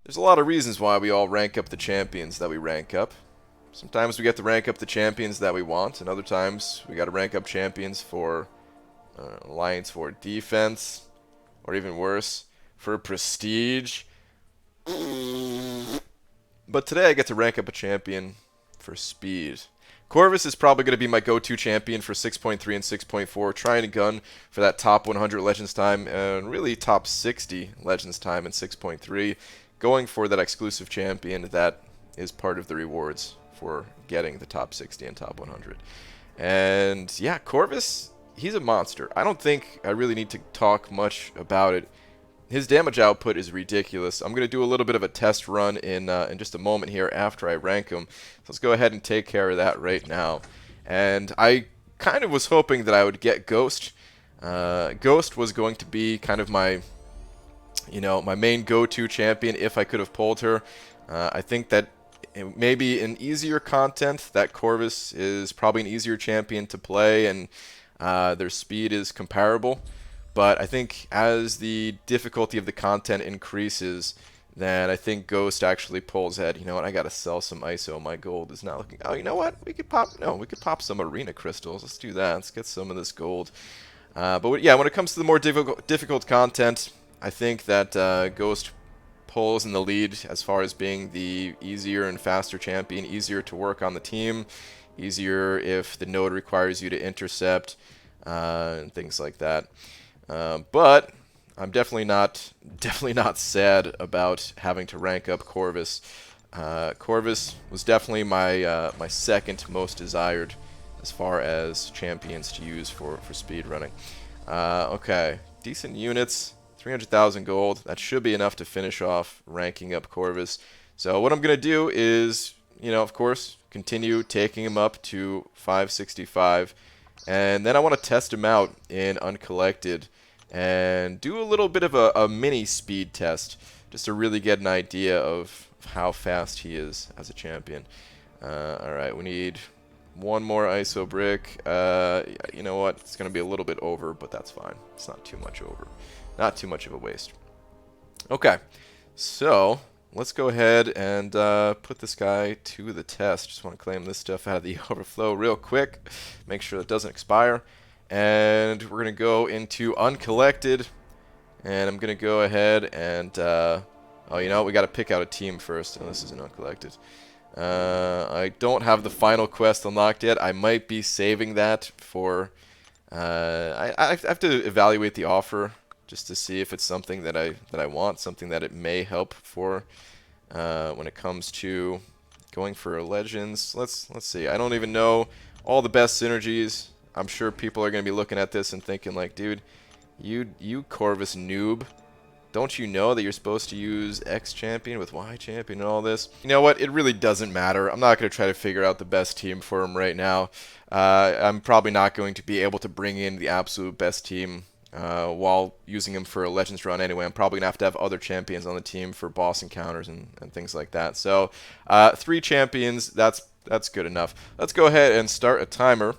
There's a lot of reasons why we all rank up the champions that we rank up. Sometimes we get to rank up the champions that we want, and other times we got to rank up champions for alliance for defense, or even worse, for prestige. But today I get to rank up a champion for speed. Corvus is probably going to be my go-to champion for 6.3 and 6.4, trying to gun for that top 100 Legends time and really top 60 Legends time in 6.3, going for that exclusive champion that is part of the rewards for getting the top 60 and top 100. And yeah, Corvus, he's a monster. I don't think I really need to talk much about it. His damage output is ridiculous. I'm going to do a little bit of a test run in just a moment here after I rank him. So let's go ahead and take care of that right now. And I kind of was hoping that I would get Ghost. Ghost was going to be kind of my, my main go-to champion if I could have pulled her. I think that maybe in easier content, that Corvus is probably an easier champion to play, and their speed is comparable. But I think as the difficulty of the content increases, then I think Ghost actually pulls ahead. You know what? I gotta sell some ISO. My gold is not looking. Oh, you know what? We could pop some arena crystals. Let's do that. Let's get some of this gold. But yeah, when it comes to the more difficult content, I think that Ghost pulls in the lead as far as being the easier and faster champion, easier to work on the team, easier if the node requires you to intercept, and things like that. But I'm definitely not sad about having to rank up Corvus. Corvus was definitely my second most desired as far as champions to use for speed running. Okay, decent units, 300,000 gold. That should be enough to finish off ranking up Corvus. So what I'm gonna do is, of course, continue taking him up to 565, and then I want to test him out in Uncollected and do a little bit of a mini speed test just to really get an idea of how fast he is as a champion. Alright, we need one more ISO brick. You know what? It's going to be a little bit over, but that's fine. It's not too much over. Not too much of a waste. Okay, so let's go ahead and put this guy to the test. Just want to claim this stuff out of the overflow real quick. Make sure it doesn't expire. And we're going to go into Uncollected. And I'm going to go ahead and... we got to pick out a team first. Oh, this isn't Uncollected. I don't have the final quest unlocked yet. I might be saving that for... I have to evaluate the offer just to see if it's something that I want, something that it may help for when it comes to going for Legends. Let's see. I don't even know all the best synergies. I'm sure people are going to be looking at this and thinking like, dude, you Corvus noob. Don't you know that you're supposed to use X champion with Y champion and all this? You know what? It really doesn't matter. I'm not going to try to figure out the best team for him right now. I'm probably not going to be able to bring in the absolute best team while using him for a Legends run anyway. I'm probably going to have other champions on the team for boss encounters and things like that. So 3 champions, that's good enough. Let's go ahead and start a timer.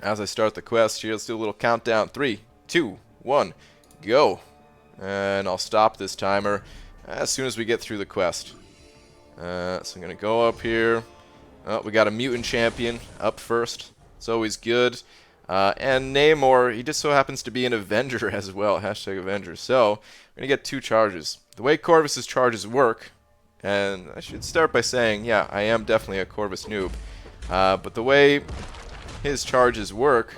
As I start the quest here, let's do a little countdown. 3, 2, 1, go. And I'll stop this timer as soon as we get through the quest. So I'm going to go up here. Oh, we got a mutant champion up first. It's always good. And Namor, he just so happens to be an Avenger as well. Hashtag Avenger. So, we're going to get 2 charges. The way Corvus's charges work, and I should start by saying, yeah, I am definitely a Corvus noob. But the way his charges work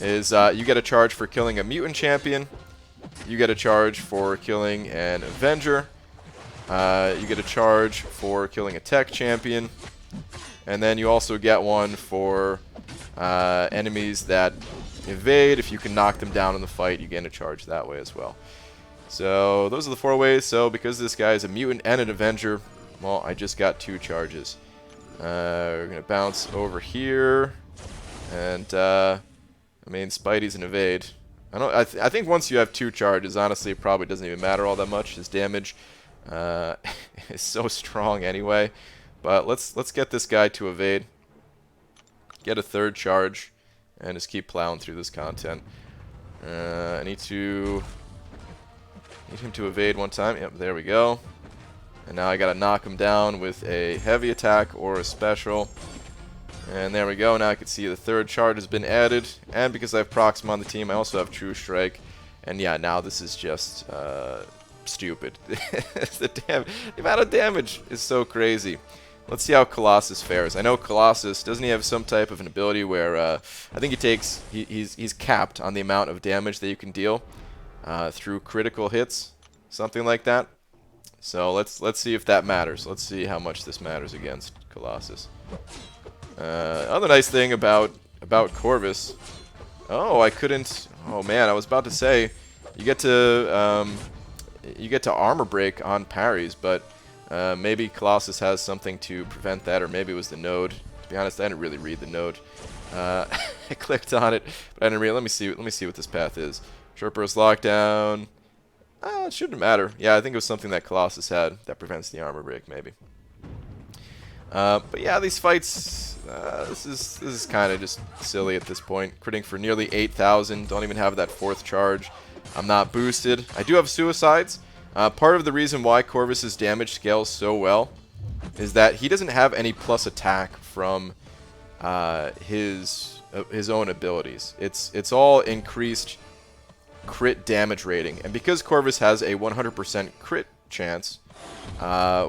is you get a charge for killing a mutant champion, you get a charge for killing an Avenger, you get a charge for killing a tech champion, and then you also get one for enemies that evade. If you can knock them down in the fight, you get a charge that way as well. So those are the 4 ways. So because this guy is a mutant and an Avenger, well, I just got 2 charges. We're going to bounce over here. And, Spidey's an evade. I think once you have 2 charges, honestly, it probably doesn't even matter all that much. His damage is so strong anyway. But let's get this guy to evade. Get a 3rd charge. And just keep plowing through this content. I need him to evade one time. Yep, there we go. And now I gotta knock him down with a heavy attack or a special. And there we go. Now I can see the third charge has been added. And because I have Proxima on the team, I also have True Strike. And yeah, now this is just stupid. The amount of damage is so crazy. Let's see how Colossus fares. I know Colossus, doesn't he have some type of an ability where I think he's capped on the amount of damage that you can deal through critical hits, something like that. So let's see if that matters. Let's see how much this matters against Colossus. Other nice thing about Corvus. Oh, I couldn't. Oh man, I was about to say you get to armor break on parries, but maybe Colossus has something to prevent that, or maybe it was the node. To be honest, I didn't really read the node. I clicked on it, but I didn't read. Let me see what this path is. Short burst lockdown. It shouldn't matter. Yeah, I think it was something that Colossus had that prevents the armor break, maybe. But yeah, these fights, this is kind of just silly at this point. Critting for nearly 8,000. Don't even have that fourth charge. I'm not boosted. I do have suicides. Part of the reason why Corvus's damage scales so well is that he doesn't have any plus attack from his own abilities. It's all increased crit damage rating, and because Corvus has a 100% crit chance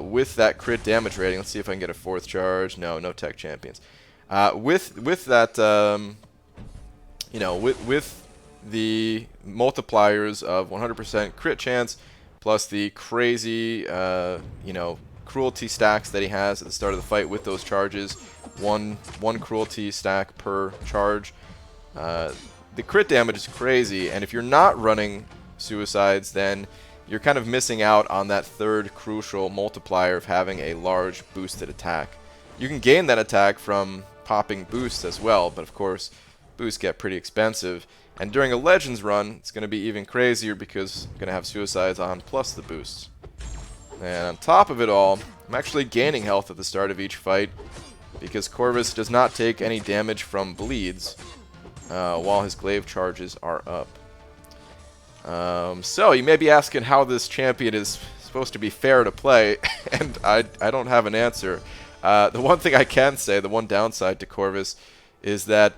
with that crit damage rating, let's see if I can get a fourth charge. No tech champions. With that, you know, with the multipliers of 100% crit chance plus the crazy, you know, cruelty stacks that he has at the start of the fight with those charges, one cruelty stack per charge. The crit damage is crazy, and if you're not running suicides, then you're kind of missing out on that third crucial multiplier of having a large boosted attack. You can gain that attack from popping boosts as well, but of course, boosts get pretty expensive. And during a Legends run, it's going to be even crazier because I'm going to have suicides on plus the boosts. And on top of it all, I'm actually gaining health at the start of each fight because Corvus does not take any damage from bleeds while his glaive charges are up. So you may be asking how this champion is supposed to be fair to play, and I don't have an answer. The one thing I can say, the one downside to Corvus, is that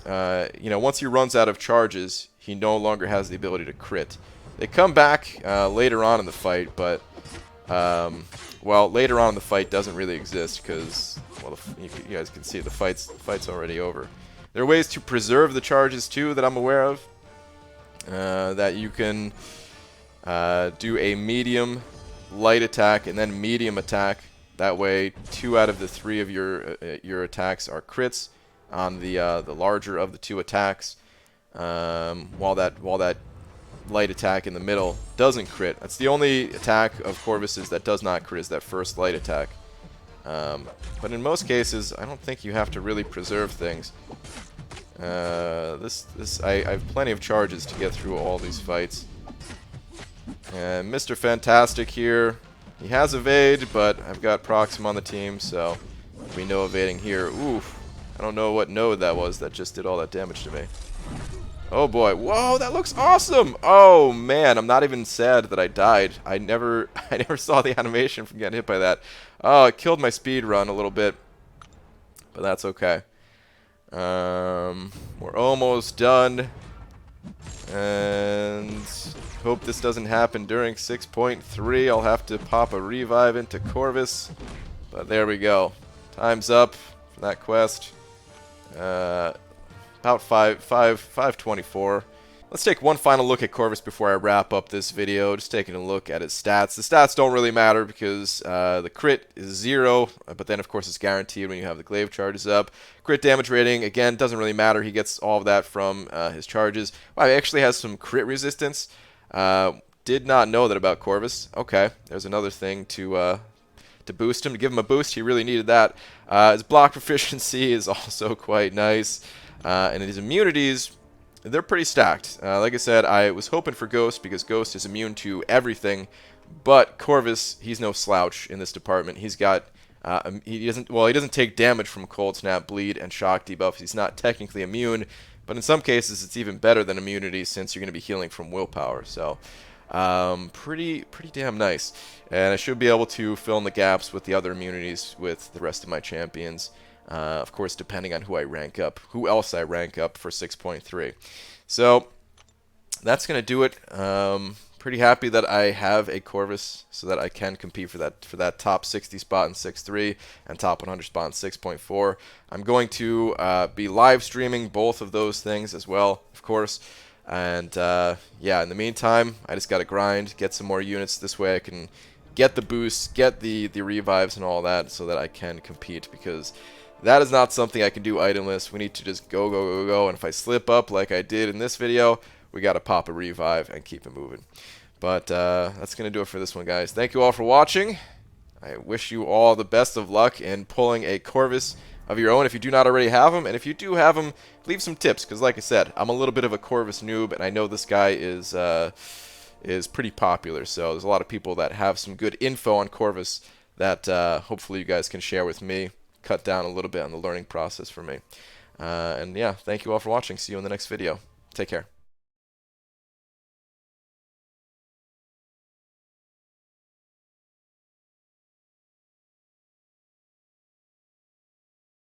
you know, once he runs out of charges, he no longer has the ability to crit. They come back later on in the fight, but well, later on in the fight doesn't really exist because, well, you guys can see the fight's already over. There are ways to preserve the charges too that I'm aware of. That you can do a medium, light attack, and then medium attack. That way, 2 out of the 3 of your attacks are crits on the larger of the 2 attacks. While that light attack in the middle doesn't crit. That's the only attack of Corvus's that does not crit, is that first light attack. But in most cases, I don't think you have to really preserve things. I have plenty of charges to get through all these fights. And Mr. Fantastic here, he has evade, but I've got Proxima on the team, so there'll be no evading here. Oof, I don't know what node that was that just did all that damage to me. Oh boy, whoa, that looks awesome! Oh man, I'm not even sad that I died. I never saw the animation from getting hit by that. Oh, it killed my speed run a little bit, but that's okay. We're almost done, and hope this doesn't happen during 6.3. I'll have to pop a revive into Corvus, but there we go. Time's up for that quest. About 524. Let's take one final look at Corvus before I wrap up this video. Just taking a look at his stats. The stats don't really matter because the crit is 0, but then of course it's guaranteed when you have the glaive charges up. Crit damage rating, again, doesn't really matter. He gets all of that from his charges. Wow, he actually has some crit resistance. Did not know that about Corvus. Okay, there's another thing to boost him, to give him a boost. He really needed that. His block proficiency is also quite nice. And his immunities, they're pretty stacked. Like I said, I was hoping for Ghost because Ghost is immune to everything, but Corvus, he's no slouch in this department. He's got he doesn't take damage from Cold Snap, Bleed, and Shock debuffs. He's not technically immune, but in some cases it's even better than immunity since you're going to be healing from willpower. So Pretty damn nice. And I should be able to fill in the gaps with the other immunities with the rest of my champions. Of course, depending on who I rank up, who else I rank up for 6.3. So that's going to do it. Pretty happy that I have a Corvus so that I can compete for that top 60 spot in 6.3 and top 100 spot in 6.4. I'm going to be live streaming both of those things as well, of course. And yeah, in the meantime, I just got to grind, get some more units. This way I can get the boosts, get the revives and all that so that I can compete, because that is not something I can do itemless. We need to just go, go, go, go. And if I slip up like I did in this video, we got to pop a revive and keep it moving. But that's going to do it for this one, guys. Thank you all for watching. I wish you all the best of luck in pulling a Corvus of your own if you do not already have them. And if you do have them, leave some tips, because like I said, I'm a little bit of a Corvus noob, and I know this guy is pretty popular. So there's a lot of people that have some good info on Corvus that hopefully you guys can share with me. Cut down a little bit on the learning process for me. And yeah, thank you all for watching. See you in the next video. Take care.